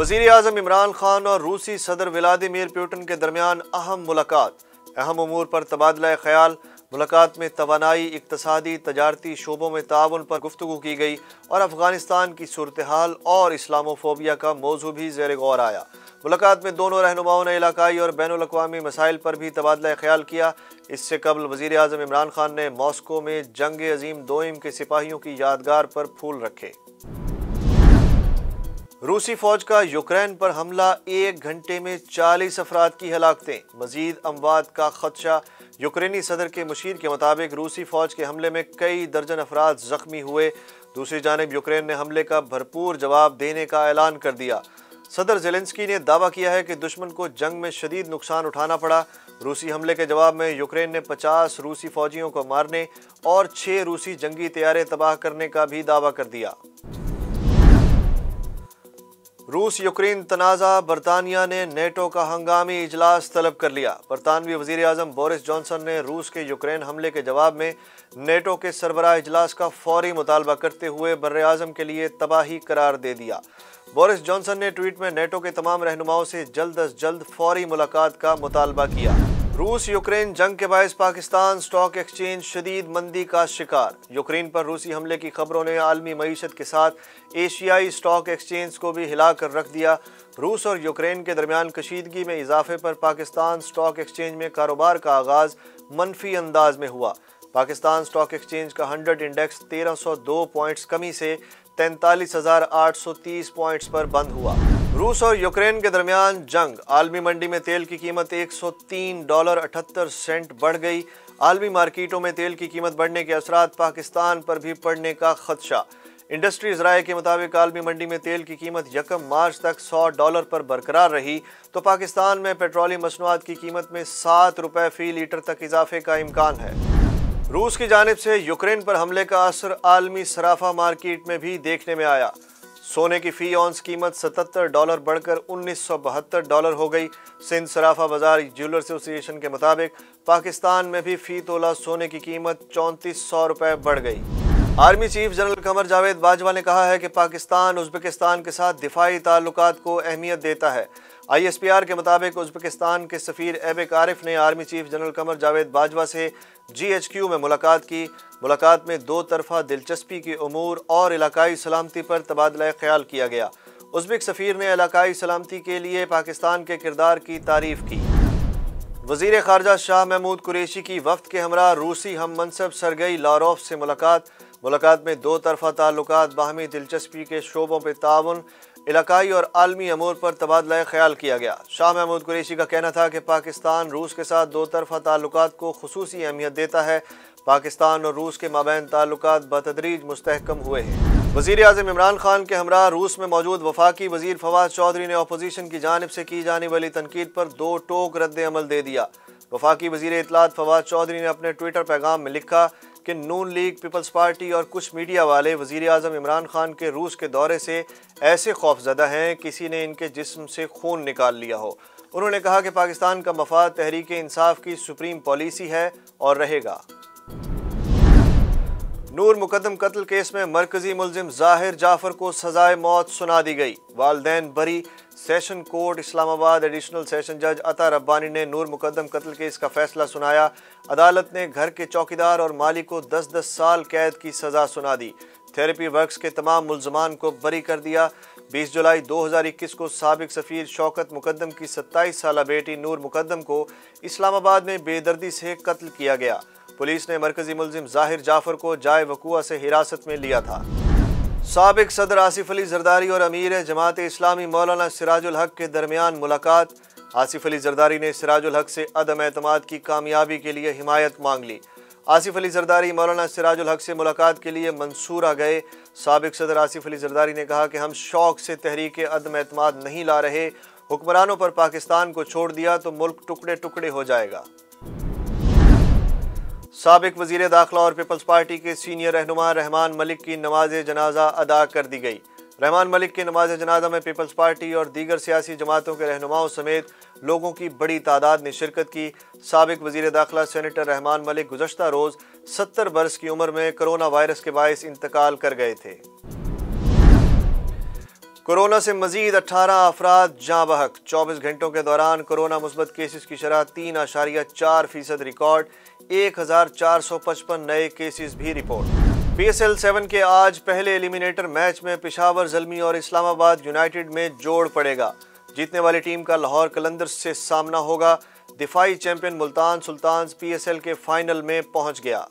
वज़ीर आज़म इमरान खान और रूसी सदर व्लादिमीर पुतिन के दरमियान अहम मुलाकात, अहम उमूर पर तबादला ख्याल। मुलाकात में तवानाई, इक्तसादी, तजारती शोबों में ताउन पर गुफ्तगू की गई और अफगानिस्तान की सूरत हाल और इस्लामोफोबिया का मौजू भी ज़ेर गौर आया। मुलाकात में दोनों रहनुमाओं ने इलाकाई और बैनुल अक़वामी मसाइल पर भी तबादला ख्याल किया। इससे कबल वज़ीर आज़म इमरान खान ने मॉस्को में जंग अज़ीम दोइम के सिपाहियों की यादगार पर फूल रखे। रूसी फौज का यूक्रेन पर हमला, 1 घंटे में 40 अफराद की हलाकतें, मजीद अमवात का खदशा। यूक्रेनी सदर के मुशीर के मुताबिक रूसी फौज के हमले में कई दर्जन अफराद जख्मी हुए। दूसरी जानिब यूक्रेन ने हमले का भरपूर जवाब देने का ऐलान कर दिया। सदर ज़ेलेंस्की ने दावा किया है कि दुश्मन को जंग में शदीद नुकसान उठाना पड़ा। रूसी हमले के जवाब में यूक्रेन ने 50 रूसी फौजियों को मारने और 6 रूसी जंगी तैयारे तबाह करने का भी दावा कर दिया। रूस यूक्रेन तनाज़ा, बरतानिया ने नेटो का हंगामी इजलास तलब कर लिया। बरतानवी वज़ीर आज़म बोरिस जॉनसन ने रूस के यूक्रेन हमले के जवाब में नेटो के सरबराह इजलास का फौरी मुतालबा करते हुए बर्रे आज़म के लिए तबाही करार दे दिया। बोरिस जॉनसन ने ट्वीट में नेटो के तमाम रहनुमाओं से जल्द अज जल्द फौरी मुलाकात का मुतालबा किया। रूस यूक्रेन जंग के बायस पाकिस्तान स्टॉक एक्सचेंज शदीद मंदी का शिकार। यूक्रेन पर रूसी हमले की खबरों ने आलमी मईशत के साथ एशियाई स्टॉक एक्सचेंज को भी हिला कर रख दिया। रूस और यूक्रेन के दरमियान कशीदगी में इजाफे पर पाकिस्तान स्टॉक एक्सचेंज में कारोबार का आगाज मनफी अंदाज में हुआ। पाकिस्तान स्टॉक एक्सचेंज का 100 इंडेक्स 1302 पॉइंट्स कमी से 43,830 पॉइंट्स पर बंद हुआ। रूस और यूक्रेन के दरमियान जंग, आलमी मंडी में तेल की कीमत $103.78 बढ़ गई। आलमी मार्केटों में तेल की कीमत बढ़ने के असरात पाकिस्तान पर भी पड़ने का खदशा। इंडस्ट्रीज राय के मुताबिक आलमी मंडी में तेल की कीमत 1 मार्च तक $100 पर बरकरार रही तो पाकिस्तान में पेट्रोलियम मसनूआत की कीमत में 7 रुपये फी लीटर तक इजाफे का इम्कान है। रूस की जानिब से यूक्रेन पर हमले का असर आलमी सराफा मार्केट में भी देखने में आया। सोने की फी औंस कीमत $77 बढ़कर $1972 हो गई। सिंध सराफा बाजार ज्वेलर एसोसिएशन के मुताबिक पाकिस्तान में भी फी तोला सोने की कीमत 3400 रुपये बढ़ गई। Army chief general Qamar Javed Bajwa ने कहा है कि पाकिस्तान उज़्बेकिस्तान के साथ दिफाई ताल्लुकात को अहमियत देता है। ISPR के मुताबिक उज़्बेकिस्तान के सफ़ीर ऐबक आरिफ ने army chief general Qamar Javed Bajwa से GHQ में मुलाकात की। मुलाकात में 2 तरफ़ा दिलचस्पी के उमूर और इलाकाई सलामती पर तबादला ख्याल किया गया। उज़्बेक सफ़ीर ने इलाकाई सलामती के लिए पाकिस्तान के किरदार की तारीफ़ की। वज़ीर ख़ारजा शाह महमूद कुरैशी की वफ़द के हमरा रूसी हम मनसब सरगई लारोफ से मुलाकात में 2 तरफ़ा ताल्लुकात, बाहमी दिलचस्पी के शोबों पर ताउन, इलाकाई और आलमी अमूर पर तबादला ख्याल किया गया। शाह महमूद कुरैशी का कहना था कि पाकिस्तान रूस के साथ 2 तरफ़ा ताल्लुकात को खुसूसी अहमियत देता है। पाकिस्तान और रूस के माबैन ताल्लुकात बतदरीज मुस्तहकम हुए हैं। वज़ीर आज़म इमरान खान के हमरा रूस में मौजूद वफाकी वज़ीर फवाद चौधरी ने अपोजिशन की जानिब से की जाने वाली तनकीद पर 2 टोक रद्द अमल दे दिया। वफाकी वज़ीर इत्तलात फवाद चौधरी ने अपने ट्विटर पैगाम में लिखा कि नून लीग, पीपल्स पार्टी और कुछ मीडिया वाले वज़ीर आज़म इमरान खान के रूस के दौरे से ऐसे खौफज़दा हैं किसी ने इनके जिस्म से खून निकाल लिया हो। उन्होंने कहा कि पाकिस्तान का मफाद तहरीक इंसाफ की सुप्रीम पॉलिसी है और रहेगा। नूर मुकद्दम कत्ल केस में मरकजी मुलजिम ज़ाहिर जाफर को सजाए मौत सुना दी गई। वालिदैन बरी। Session court Islamabad additional session जज अता रब्बानी ने नूर मुकद्दम कत्ल केस का फैसला सुनाया। अदालत ने घर के चौकीदार और मालिक को 10-10 साल कैद की सज़ा सुना दी। थेरेपी वर्क्स के तमाम मुल्ज़मान को बरी कर दिया। 20 जुलाई 2021 को साबिक सफ़ीर शौकत मुकद्दम की 27 साला बेटी नूर मुकद्दम को इस्लामाबाद में बेदर्दी से कत्ल किया गया। पुलिस ने मरकजी मुलजिम ज़ाहिर जाफर को जाए वक़ुआ से हिरासत में लिया था। साबिक सदर आसिफ अली जरदारी और अमीर जमात इस्लामी मौलाना सिराजुल हक के दरमियान मुलाकात। आसिफ अली जरदारी ने सिराजुल हक से अदम एतमाद की कामयाबी के लिए हिमायत मांग ली। आसिफ अली जरदारी मौलाना सिराजुल हक से मुलाकात के लिए मंसूरा गए। साबिक सदर आसिफ अली जरदारी ने कहा कि हम शौक से तहरीक अदम एतमाद नहीं ला रहे, हुक्मरानों पर पाकिस्तान को छोड़ दिया तो मुल्क टुकड़े टुकड़े हो जाएगा। साबिक वज़ीर दाखिला और पीपल्स पार्टी के सीनियर रहनुमा रहमान मलिक की नमाज जनाजा अदा कर दी गई। रहमान मलिक की नमाज जनाजा में पीपल्स पार्टी और दीगर सियासी जमातों के रहनुमाओं समेत लोगों की बड़ी तादाद ने शिरकत की। साबिक वज़ीर दाखिला सेनेटर रहमान मलिक गुज़श्ता रोज़ 70 बरस की उम्र में कोरोना वायरस के बायस इंतकाल कर गए थे। کورونا سے مزید 18 افراد جاں بحق، 24 گھنٹوں کے دوران کورونا مثبت کیسز کی شرح 3.4% ریکارڈ، 1455 نئے کیسز بھی رپورٹ۔ پی ایس ایل 7 کے آج پہلے ایلیمینیٹر میچ میں پشاور زلمی اور اسلام آباد یونائیٹڈ میں جوڑ پڑے گا۔ جیتنے والی ٹیم کا لاہور قلندرز سے سامنا ہوگا۔ دفاعی champion Multan Sultans P S L کے فائنل میں پہنچ گیا۔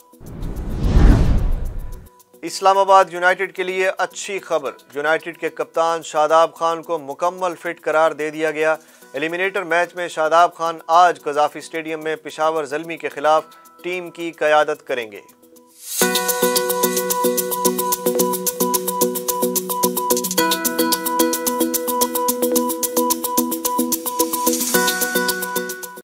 اسلام آباد یونائیٹڈ کے لیے اچھی خبر، یونائیٹڈ کے کپتان شاداب خان کو مکمل فٹ قرار دے دیا گیا۔ ایلیمینیٹر میچ میں شاداب خان آج قذافی اسٹیڈیم میں پشاور زلمی کے خلاف ٹیم کی قیادت کریں گے۔